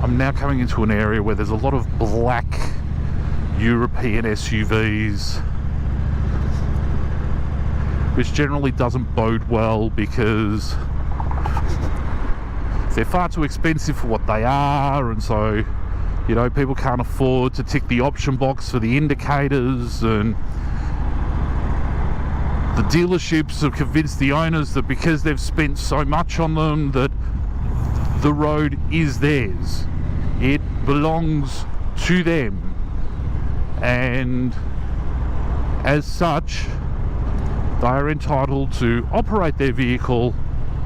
I'm now coming into an area where there's a lot of black European SUVs, which generally doesn't bode well because they're far too expensive for what they are, and so, you know, people can't afford to tick the option box for the indicators, and the dealerships have convinced the owners that because they've spent so much on them that the road is theirs. It belongs to them, and as such they are entitled to operate their vehicle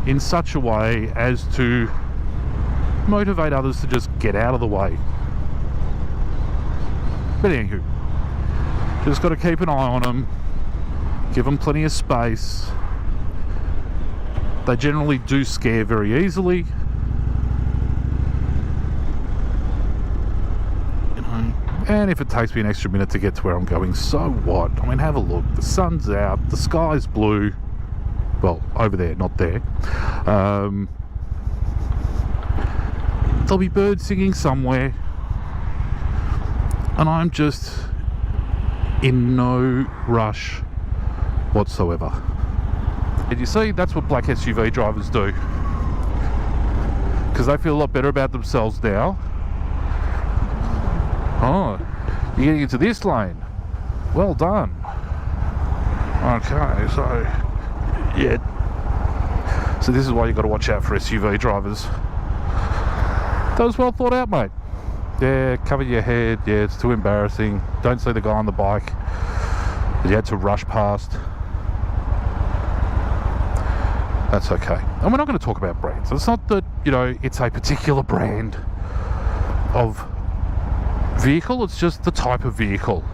in such a way as to motivate others to just get out of the way. But anywho, just got to keep an eye on them, give them plenty of space. They generally do scare very easily. You know, and if it takes me an extra minute to get to where I'm going, so what? I mean, have a look. The sun's out, the sky's blue. Well, over there, not there. There'll be birds singing somewhere, and I'm just in no rush whatsoever. And you see, that's what black SUV drivers do, because they feel a lot better about themselves now. Oh, you're getting into this lane. Well done. Okay, so yeah. So this is why you've got to watch out for SUV drivers. That was well thought out, mate. Yeah, cover your head. Yeah, it's too embarrassing. Don't see the guy on the bike that you had to rush past. That's okay. And we're not going to talk about brands. It's not that, you know, it's a particular brand of vehicle. It's just the type of vehicle.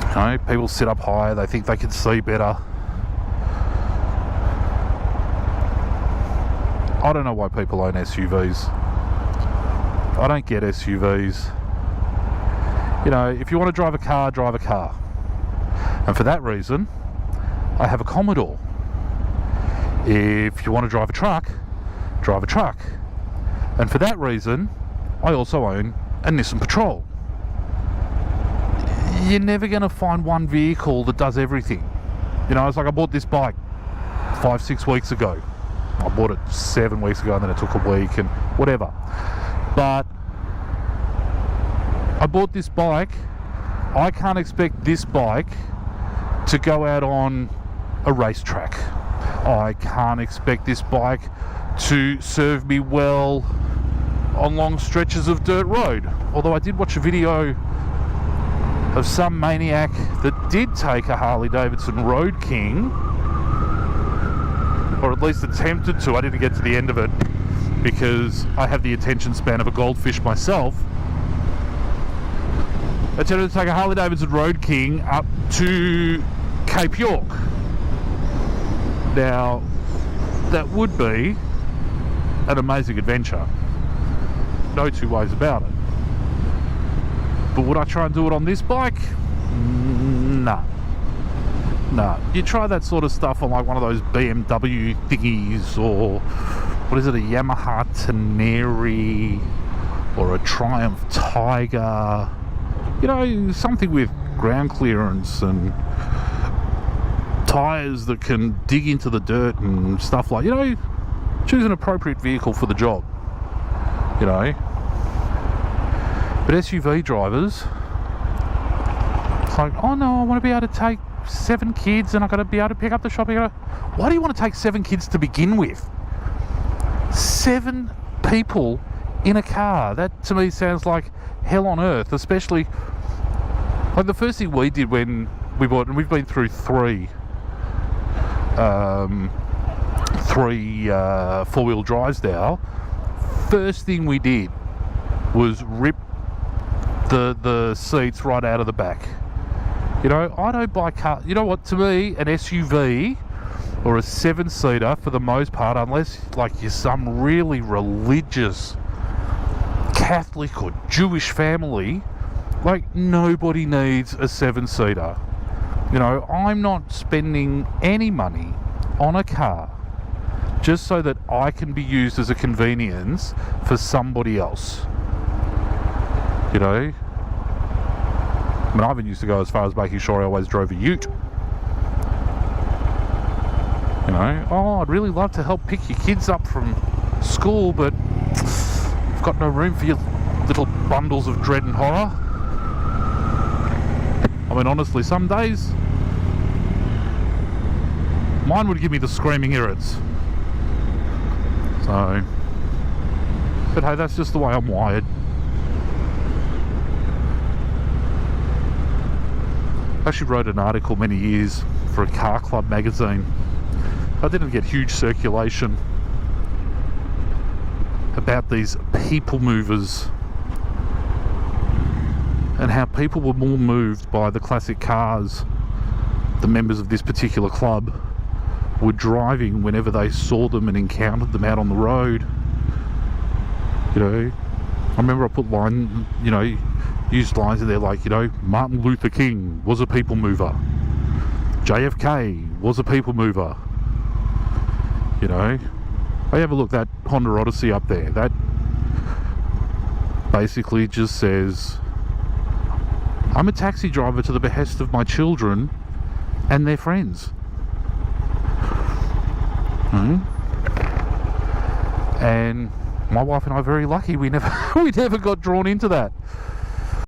You know, people sit up higher. They think they can see better. I don't know why people own SUVs. I don't get SUVs. You know, if you want to drive a car, drive a car. And for that reason, I have a Commodore. If you want to drive a truck, drive a truck. And for that reason, I also own a Nissan Patrol. You're never going to find one vehicle that does everything. You know, it's like I bought this bike 5-6 weeks ago. I bought it 7 weeks ago, and then it took a week and whatever. But I bought this bike. I can't expect this bike to go out on a racetrack. I can't expect this bike to serve me well on long stretches of dirt road. Although I did watch a video of some maniac that did take a Harley Davidson Road King, or at least attempted to. I didn't get to the end of it because I have the attention span of a goldfish myself. Attempted to take a Harley Davidson Road King up to Cape York. Now, that would be an amazing adventure. No two ways about it. But would I try and do it on this bike? Nah. No, you try that sort of stuff on like one of those BMW thingies, or what is it, a Yamaha Tenere or a Triumph Tiger, you know, something with ground clearance and tyres that can dig into the dirt and stuff like, you know, choose an appropriate vehicle for the job, you know. But SUV drivers, it's like, oh no, I want to be able to take 7 kids and I've got to be able to pick up the shopping. Why do you want to take 7 kids to begin with? 7 people in a car. That to me sounds like hell on earth, especially like the first thing we did when we bought, and we've been through 3 4-wheel drives now. First thing we did was rip the seats right out of the back. You know, I don't buy car. You know what? To me, an SUV or a 7-seater, for the most part, unless like you're some really religious Catholic or Jewish family, like nobody needs a 7-seater. You know, I'm not spending any money on a car just so that I can be used as a convenience for somebody else. You know? I mean, I even used to go as far as making sure I always drove a ute. You know, oh, I'd really love to help pick your kids up from school, but I've got no room for your little bundles of dread and horror. I mean, honestly, some days mine would give me the screaming irrits. So, but hey, that's just the way I'm wired. I actually wrote an article many years for a car club magazine. I didn't get huge circulation about these people movers and how people were more moved by the classic cars the members of this particular club were driving whenever they saw them and encountered them out on the road. You know, I remember I put used lines in there like, you know, Martin Luther King was a people mover, JFK was a people mover. You know, I have a look, that Honda Odyssey up there, that basically just says, I'm a taxi driver to the behest of my children and their friends. And my wife and I are very lucky we never got drawn into that.